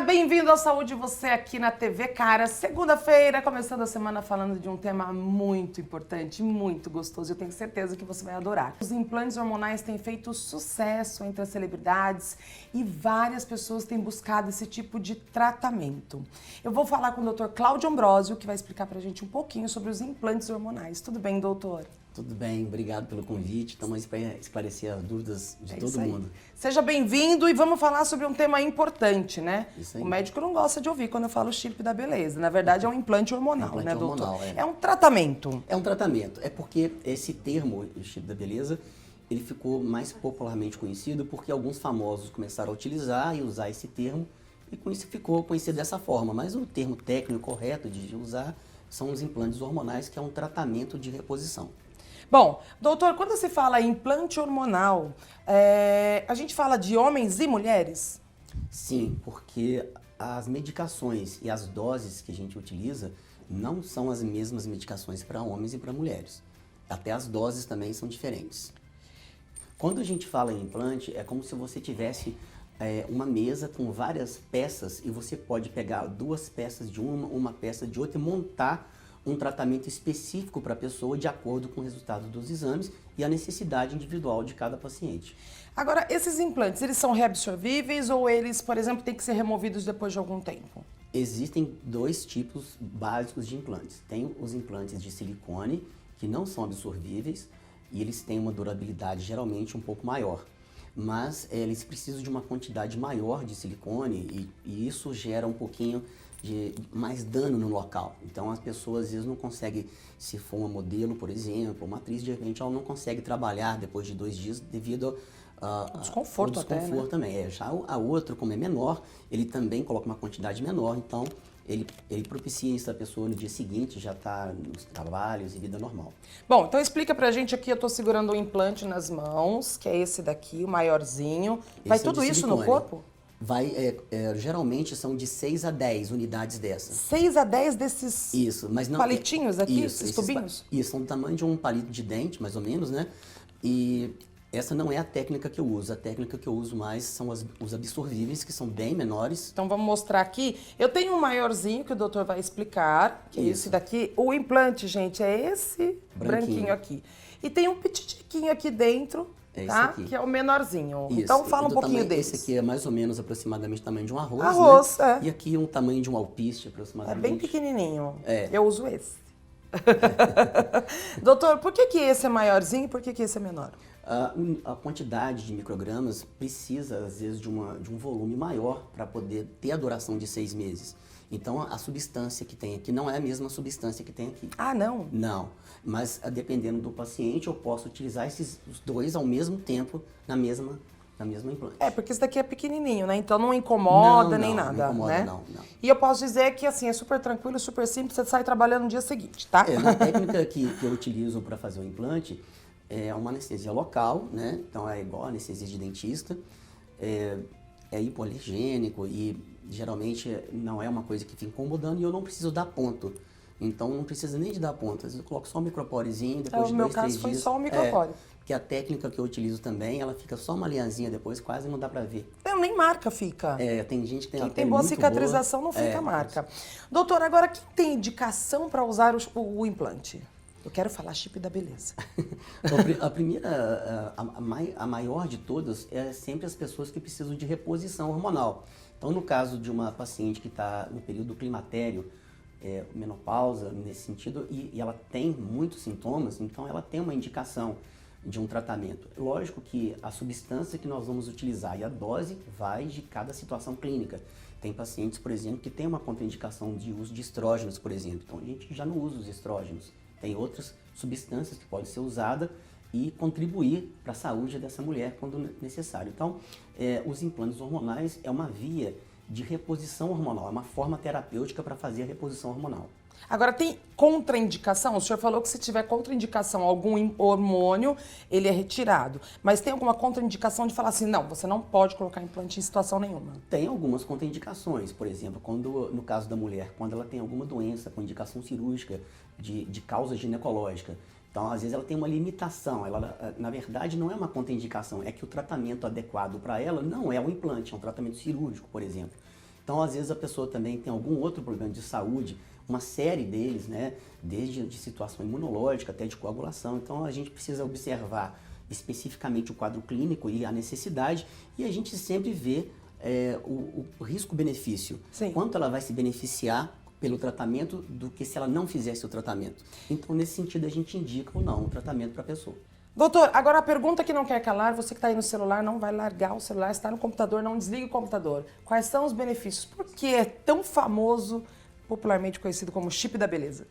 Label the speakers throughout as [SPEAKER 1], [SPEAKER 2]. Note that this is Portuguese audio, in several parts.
[SPEAKER 1] bem-vindo ao Saúde Você aqui na TV Cara. Segunda-feira, começando a semana falando de um tema muito importante, muito gostoso. Eu tenho certeza que você vai adorar. Os implantes hormonais têm feito sucesso entre as celebridades e várias pessoas têm buscado esse tipo de tratamento. Eu vou falar com o Dr. Cláudio Ambrosio, que vai explicar pra gente um pouquinho sobre os implantes hormonais. Tudo bem, doutor?
[SPEAKER 2] Tudo bem, obrigado pelo convite. Estamos para esclarecer as dúvidas de todo mundo.
[SPEAKER 1] Seja bem-vindo e vamos falar sobre um tema importante, né?
[SPEAKER 2] Isso aí.
[SPEAKER 1] O médico não gosta de ouvir quando eu falo chip da beleza. Na verdade, é um implante hormonal,
[SPEAKER 2] Implante
[SPEAKER 1] né, doutor?
[SPEAKER 2] hormonal, é.
[SPEAKER 1] É um tratamento.
[SPEAKER 2] É um tratamento. É porque esse termo, o chip da beleza, ele ficou mais popularmente conhecido porque alguns famosos começaram a utilizar e usar esse termo e com isso ficou conhecido dessa forma. Mas o termo técnico correto de usar são os implantes hormonais, que é um tratamento de reposição.
[SPEAKER 1] Bom, doutor, quando se fala em implante hormonal, a gente fala de homens e mulheres?
[SPEAKER 2] Sim, porque as medicações e as doses que a gente utiliza não são as mesmas medicações para homens e para mulheres. Até as doses também são diferentes. Quando a gente fala em implante, é como se você tivesse uma mesa com várias peças e você pode pegar duas peças de uma peça de outra e montar um tratamento específico para a pessoa de acordo com o resultado dos exames e a necessidade individual de cada paciente.
[SPEAKER 1] Agora, esses implantes, eles são reabsorvíveis ou eles, por exemplo, têm que ser removidos depois de algum tempo?
[SPEAKER 2] Existem dois tipos básicos de implantes. Tem os implantes de silicone, que não são absorvíveis e eles têm uma durabilidade geralmente um pouco maior. Mas eles precisam de uma quantidade maior de silicone e isso gera um pouquinho de mais dano no local. Então as pessoas às vezes não conseguem, se for uma modelo, por exemplo, uma atriz, de repente ela não consegue trabalhar depois de 2 dias devido ao
[SPEAKER 1] desconforto até, né?
[SPEAKER 2] também. Já a outra, como é menor, ele também coloca uma quantidade menor, então ele propicia isso, a pessoa no dia seguinte já está nos trabalhos e vida normal.
[SPEAKER 1] Bom, então explica pra gente aqui, eu tô segurando um implante nas mãos, que é esse daqui, o maiorzinho. Vai
[SPEAKER 2] Esse é o
[SPEAKER 1] tudo
[SPEAKER 2] de
[SPEAKER 1] isso no
[SPEAKER 2] silicone.
[SPEAKER 1] corpo?
[SPEAKER 2] Geralmente são de 6 a 10 unidades dessas.
[SPEAKER 1] 6 a 10 desses
[SPEAKER 2] Isso, mas não
[SPEAKER 1] palitinhos aqui,
[SPEAKER 2] isso,
[SPEAKER 1] esses tubinhos?
[SPEAKER 2] Isso, são do tamanho de um palito de dente, mais ou menos, né? E essa não é a técnica que eu uso. A técnica que eu uso mais são os absorvíveis, que são bem menores.
[SPEAKER 1] Então vamos mostrar aqui. Eu tenho um maiorzinho que o doutor vai explicar, que é esse daqui. O implante, gente, é esse branquinho aqui. E tem um pititiquinho aqui dentro,
[SPEAKER 2] É
[SPEAKER 1] tá?
[SPEAKER 2] esse aqui.
[SPEAKER 1] Que é o menorzinho.
[SPEAKER 2] Isso.
[SPEAKER 1] Então fala um pouquinho desse.
[SPEAKER 2] Esse aqui é mais ou menos aproximadamente o tamanho de um arroz,
[SPEAKER 1] Arroz,
[SPEAKER 2] né?
[SPEAKER 1] é.
[SPEAKER 2] E aqui um tamanho de um alpiste,
[SPEAKER 1] É
[SPEAKER 2] aproximadamente.
[SPEAKER 1] bem pequenininho.
[SPEAKER 2] É.
[SPEAKER 1] Eu uso esse. Doutor, por que esse é maiorzinho e por que esse é menor?
[SPEAKER 2] A quantidade de microgramas precisa, às vezes, de um volume maior para poder ter a duração de 6 meses. Então, a substância que tem aqui não é a mesma substância que tem aqui.
[SPEAKER 1] Ah, não?
[SPEAKER 2] Não, mas dependendo do paciente, eu posso utilizar os dois ao mesmo tempo na mesma implante.
[SPEAKER 1] É, porque esse daqui é pequenininho, né? Então não incomoda nem
[SPEAKER 2] não,
[SPEAKER 1] nada,
[SPEAKER 2] não incomoda,
[SPEAKER 1] né?
[SPEAKER 2] não.
[SPEAKER 1] E eu posso dizer que, assim, é super tranquilo, super simples, você sai trabalhando no dia seguinte, tá?
[SPEAKER 2] Na técnica que eu utilizo para fazer o implante, é uma anestesia local, né? Então é igual a anestesia de dentista, é hipoalergênico e geralmente não é uma coisa que fica incomodando e eu não preciso dar ponto. Então não precisa nem de dar ponto, às vezes eu coloco só um microporezinho, depois de 2, 3 dias.
[SPEAKER 1] No meu caso foi só o micropore.
[SPEAKER 2] Que a técnica que eu utilizo também, ela fica só uma linhazinha depois, quase não dá pra ver.
[SPEAKER 1] Nem marca fica.
[SPEAKER 2] Tem gente que tem
[SPEAKER 1] Quem
[SPEAKER 2] a
[SPEAKER 1] tem
[SPEAKER 2] pele
[SPEAKER 1] boa
[SPEAKER 2] muito
[SPEAKER 1] cicatrização
[SPEAKER 2] boa.
[SPEAKER 1] não fica marca. Doutor, agora quem tem indicação para usar o implante? Eu quero falar chip da beleza.
[SPEAKER 2] A primeira, a maior de todas é sempre as pessoas que precisam de reposição hormonal. Então, no caso de uma paciente que está no período climatério, menopausa nesse sentido, e ela tem muitos sintomas, então ela tem uma indicação de um tratamento. Lógico que a substância que nós vamos utilizar e a dose vai de cada situação clínica. Tem pacientes, por exemplo, que tem uma contraindicação de uso de estrógenos, por exemplo. Então a gente já não usa os estrógenos. Tem outras substâncias que podem ser usadas e contribuir para a saúde dessa mulher quando necessário. Então, os implantes hormonais é uma via de reposição hormonal, é uma forma terapêutica para fazer a reposição hormonal.
[SPEAKER 1] Agora, tem contraindicação? O senhor falou que se tiver contraindicação, algum hormônio, ele é retirado. Mas tem alguma contraindicação de falar assim, não, você não pode colocar implante em situação nenhuma?
[SPEAKER 2] Tem algumas contraindicações, por exemplo, no caso da mulher, quando ela tem alguma doença com indicação cirúrgica de causa ginecológica. Então, às vezes ela tem uma limitação, na verdade não é uma contraindicação, é que o tratamento adequado para ela não é o implante, é um tratamento cirúrgico, por exemplo. Então, às vezes, a pessoa também tem algum outro problema de saúde, uma série deles, né? Desde de situação imunológica até de coagulação. Então, a gente precisa observar especificamente o quadro clínico e a necessidade, e a gente sempre vê o risco-benefício. Quanto ela vai se beneficiar pelo tratamento do que se ela não fizesse o tratamento. Então, nesse sentido, a gente indica ou não o tratamento para a pessoa.
[SPEAKER 1] Doutor, agora a pergunta que não quer calar, você que está aí no celular, não vai largar o celular, está no computador, não desligue o computador. Quais são os benefícios? Por que é tão famoso, popularmente conhecido como chip da beleza?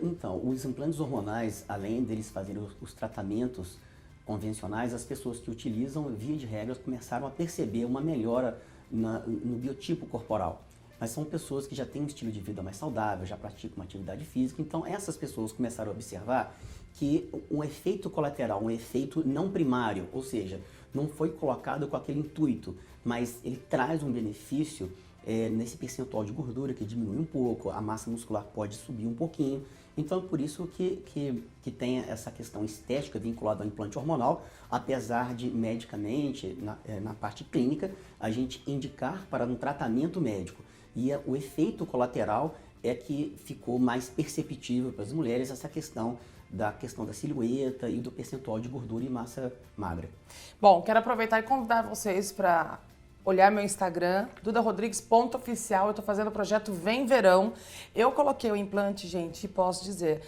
[SPEAKER 2] Então, os implantes hormonais, além deles fazerem os tratamentos convencionais, as pessoas que utilizam, via de regra, começaram a perceber uma melhora no biotipo corporal. Mas são pessoas que já têm um estilo de vida mais saudável, já praticam uma atividade física, então essas pessoas começaram a observar que um efeito colateral, um efeito não primário, ou seja, não foi colocado com aquele intuito, mas ele traz um benefício nesse percentual de gordura que diminui um pouco, a massa muscular pode subir um pouquinho. Então é por isso que tem essa questão estética vinculada ao implante hormonal, apesar de medicamente, na parte clínica, a gente indicar para um tratamento médico. E o efeito colateral é que ficou mais perceptível para as mulheres essa questão da silhueta e do percentual de gordura e massa magra.
[SPEAKER 1] Bom, quero aproveitar e convidar vocês para olhar meu Instagram, dudarodrigues.oficial. Eu estou fazendo o projeto Vem Verão. Eu coloquei o implante, gente, e posso dizer,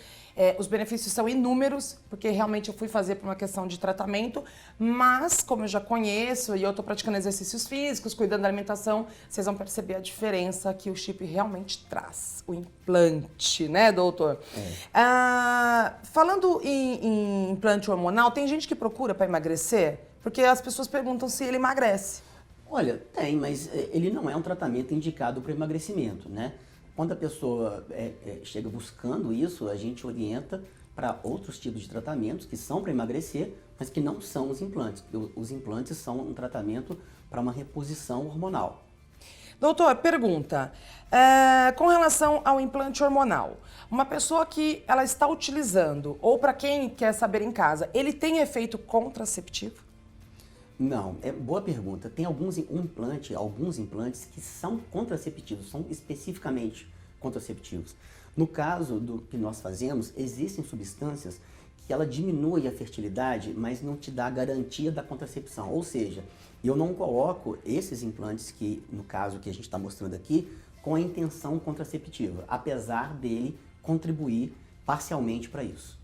[SPEAKER 1] os benefícios são inúmeros, porque realmente eu fui fazer por uma questão de tratamento, mas como eu já conheço e eu estou praticando exercícios físicos, cuidando da alimentação, vocês vão perceber a diferença que o chip realmente traz, o implante, né, doutor? Falando em implante hormonal, tem gente que procura para emagrecer? Porque as pessoas perguntam se ele emagrece.
[SPEAKER 2] Olha, tem, mas ele não é um tratamento indicado para emagrecimento, né? Quando a pessoa chega buscando isso, a gente orienta para outros tipos de tratamentos que são para emagrecer, mas que não são os implantes. Os implantes são um tratamento para uma reposição hormonal.
[SPEAKER 1] Doutor, pergunta, com relação ao implante hormonal, uma pessoa que ela está utilizando, ou para quem quer saber em casa, ele tem efeito contraceptivo?
[SPEAKER 2] Não, boa pergunta. Tem alguns implantes que são contraceptivos, são especificamente contraceptivos. No caso do que nós fazemos, existem substâncias que ela diminui a fertilidade, mas não te dá a garantia da contracepção. Ou seja, eu não coloco esses implantes que, no caso que a gente está mostrando aqui, com a intenção contraceptiva, apesar dele contribuir parcialmente para isso.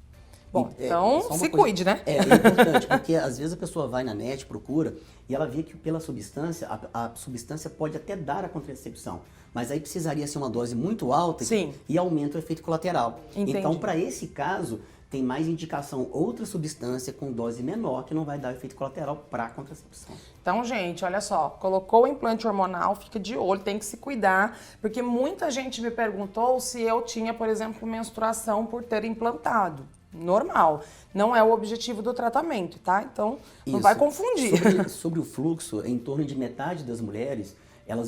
[SPEAKER 1] Bom, então se cuide, né?
[SPEAKER 2] É importante, porque às vezes a pessoa vai na net, procura, e ela vê que pela substância, a substância pode até dar a contracepção, mas aí precisaria ser uma dose muito alta e aumenta o efeito colateral.
[SPEAKER 1] Entendi.
[SPEAKER 2] Então, para esse caso, tem mais indicação outra substância com dose menor que não vai dar efeito colateral para a contracepção.
[SPEAKER 1] Então, gente, olha só, colocou o implante hormonal, fica de olho, tem que se cuidar, porque muita gente me perguntou se eu tinha, por exemplo, menstruação por ter implantado. Normal, não é o objetivo do tratamento, tá? Então, não vai confundir.
[SPEAKER 2] Sobre o fluxo, em torno de metade das mulheres, ela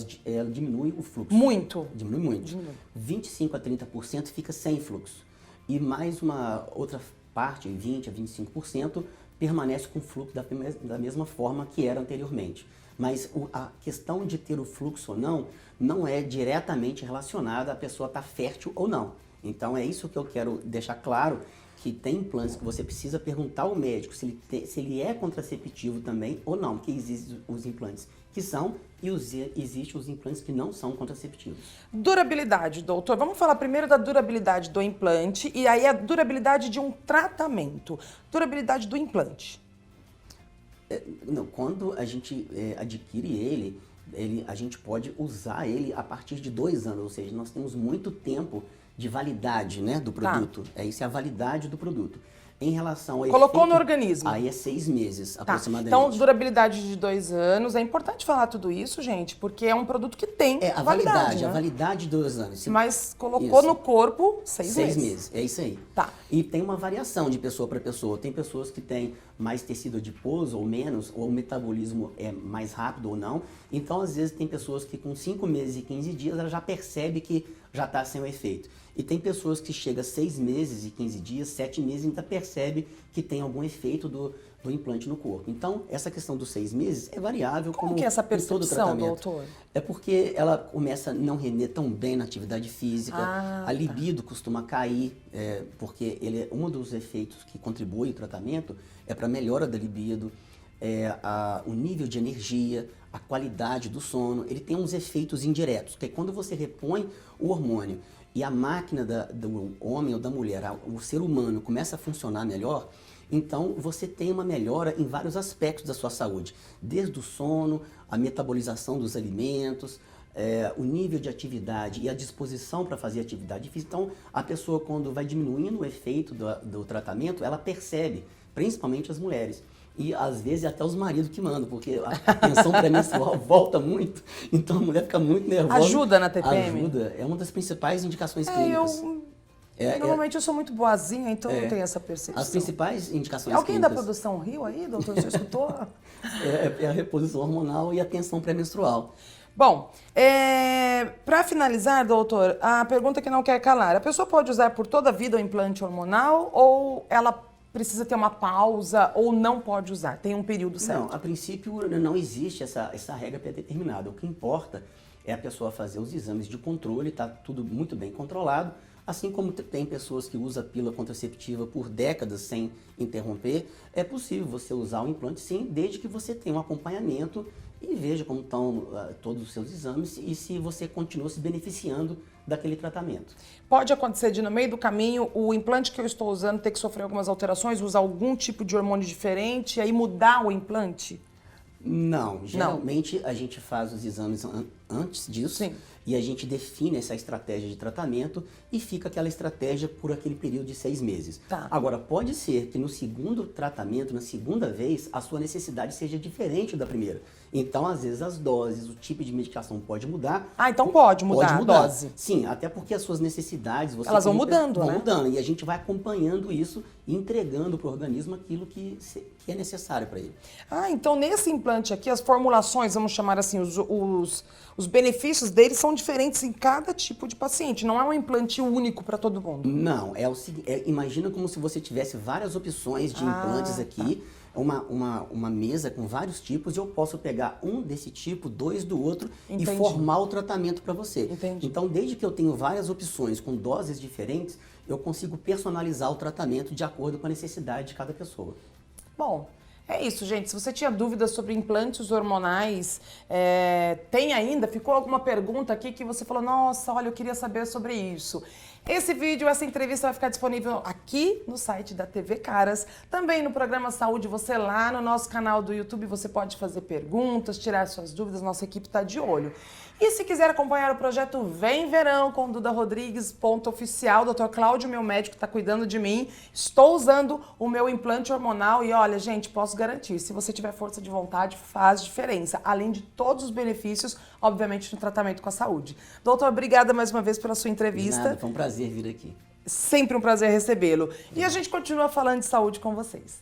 [SPEAKER 2] diminui o fluxo.
[SPEAKER 1] Muito.
[SPEAKER 2] Diminui muito. 25 a 30% fica sem fluxo. E mais uma outra parte, 20 a 25%, permanece com o fluxo da mesma forma que era anteriormente. Mas a questão de ter o fluxo ou não é diretamente relacionada à pessoa estar fértil ou não. Então, é isso que eu quero deixar claro, que tem implantes que você precisa perguntar ao médico se ele é contraceptivo também ou não, porque existem os implantes que são e existem os implantes que não são contraceptivos.
[SPEAKER 1] Durabilidade, doutor. Vamos falar primeiro da durabilidade do implante e aí a durabilidade de um tratamento. Durabilidade do implante.
[SPEAKER 2] Quando a gente adquire a gente pode usar ele a partir de 2 anos, ou seja, nós temos muito tempo de validade, né, do produto. Isso é a validade do produto. Em relação ao
[SPEAKER 1] Colocou
[SPEAKER 2] efeito,
[SPEAKER 1] no organismo.
[SPEAKER 2] Aí é 6 meses, aproximadamente.
[SPEAKER 1] Então, durabilidade de 2 anos. É importante falar tudo isso, gente, porque é um produto que tem
[SPEAKER 2] a
[SPEAKER 1] validade, né?
[SPEAKER 2] A validade de 2 anos.
[SPEAKER 1] Mas colocou no corpo 6 meses.
[SPEAKER 2] 6 meses, é isso aí.
[SPEAKER 1] Tá.
[SPEAKER 2] E tem uma variação de pessoa para pessoa. Tem pessoas que têm mais tecido adiposo ou menos, ou o metabolismo é mais rápido ou não. Então, às vezes, tem pessoas que com 5 meses e 15 dias, ela já percebe que já está sem o efeito. E tem pessoas que chegam a 6 meses e 15 dias, 7 meses e ainda percebe que tem algum efeito do implante no corpo. Então, essa questão dos 6 meses é variável
[SPEAKER 1] como que é essa percepção,
[SPEAKER 2] todo tratamento.
[SPEAKER 1] doutor?
[SPEAKER 2] É porque ela começa a não render tão bem na atividade física, a libido costuma cair, porque ele é um dos efeitos que contribui o tratamento é para a melhora da libido, o nível de energia, a qualidade do sono. Ele tem uns efeitos indiretos, que é quando você repõe o hormônio e a máquina do homem ou da mulher, o ser humano começa a funcionar melhor, então você tem uma melhora em vários aspectos da sua saúde, desde o sono, a metabolização dos alimentos, o nível de atividade e a disposição para fazer atividade física. Então a pessoa, quando vai diminuindo o efeito do tratamento, ela percebe, principalmente as mulheres. E às vezes até os maridos que mandam, porque a tensão pré-menstrual volta muito, então a mulher fica muito nervosa.
[SPEAKER 1] Ajuda na TPM?
[SPEAKER 2] Ajuda, é uma das principais indicações clínicas.
[SPEAKER 1] Normalmente eu sou muito boazinha, então não tenho essa percepção.
[SPEAKER 2] As principais indicações
[SPEAKER 1] Alguém
[SPEAKER 2] clínicas...
[SPEAKER 1] da produção riu aí, doutor? Você escutou?
[SPEAKER 2] É a reposição hormonal e a tensão pré-menstrual.
[SPEAKER 1] Bom, para finalizar, doutor, a pergunta que não quer calar. A pessoa pode usar por toda a vida o implante hormonal ou ela precisa ter uma pausa ou não pode usar? Tem um período certo?
[SPEAKER 2] Não, a princípio não existe essa regra pré-determinada. O que importa é a pessoa fazer os exames de controle, está tudo muito bem controlado. Assim como tem pessoas que usam a pílula contraceptiva por décadas sem interromper, é possível você usar o implante sim, desde que você tenha um acompanhamento e veja como estão todos os seus exames e se você continua se beneficiando daquele tratamento.
[SPEAKER 1] Pode acontecer de, no meio do caminho, o implante que eu estou usando ter que sofrer algumas alterações, usar algum tipo de hormônio diferente e aí mudar o implante?
[SPEAKER 2] Não, geralmente a gente faz os exames antes disso.
[SPEAKER 1] Sim.
[SPEAKER 2] E a gente define essa estratégia de tratamento e fica aquela estratégia por aquele período de 6 meses.
[SPEAKER 1] Tá.
[SPEAKER 2] Agora, pode ser que no segundo tratamento, na segunda vez, a sua necessidade seja diferente da primeira. Então, às vezes, as doses, o tipo de medicação pode mudar.
[SPEAKER 1] Então pode mudar a dose?
[SPEAKER 2] Sim, até porque as suas necessidades...
[SPEAKER 1] Elas vão mudando,
[SPEAKER 2] né?
[SPEAKER 1] Vão
[SPEAKER 2] mudando, e a gente vai acompanhando isso e entregando para o organismo aquilo que é necessário para ele.
[SPEAKER 1] Então nesse implante aqui, as formulações, vamos chamar assim, os benefícios deles são diferentes em cada tipo de paciente. Não é um implante único para todo mundo.
[SPEAKER 2] Não, imagina como se você tivesse várias opções de implantes aqui, uma mesa com vários tipos, e eu posso pegar um desse tipo, 2 do outro,
[SPEAKER 1] Entendi.
[SPEAKER 2] E formar o tratamento para você.
[SPEAKER 1] Entendi.
[SPEAKER 2] Então, desde que eu tenho várias opções com doses diferentes, eu consigo personalizar o tratamento de acordo com a necessidade de cada pessoa.
[SPEAKER 1] Bom, é isso, gente. Se você tinha dúvidas sobre implantes hormonais, tem ainda? Ficou alguma pergunta aqui que você falou, nossa, olha, eu queria saber sobre isso. Esse vídeo, essa entrevista vai ficar disponível aqui no site da TV Caras, também no programa Saúde, você lá no nosso canal do YouTube, você pode fazer perguntas, tirar suas dúvidas, nossa equipe está de olho. E se quiser acompanhar o projeto Vem Verão com Duda Rodrigues, ponto oficial, Dr. Cláudio, meu médico, está cuidando de mim, estou usando o meu implante hormonal e olha, gente, posso garantir, se você tiver força de vontade, faz diferença, além de todos os benefícios, obviamente, no tratamento com a saúde. Doutor, obrigada mais uma vez pela sua entrevista.
[SPEAKER 2] Nada, foi um prazer vir aqui.
[SPEAKER 1] Sempre um prazer recebê-lo. E a gente continua falando de saúde com vocês.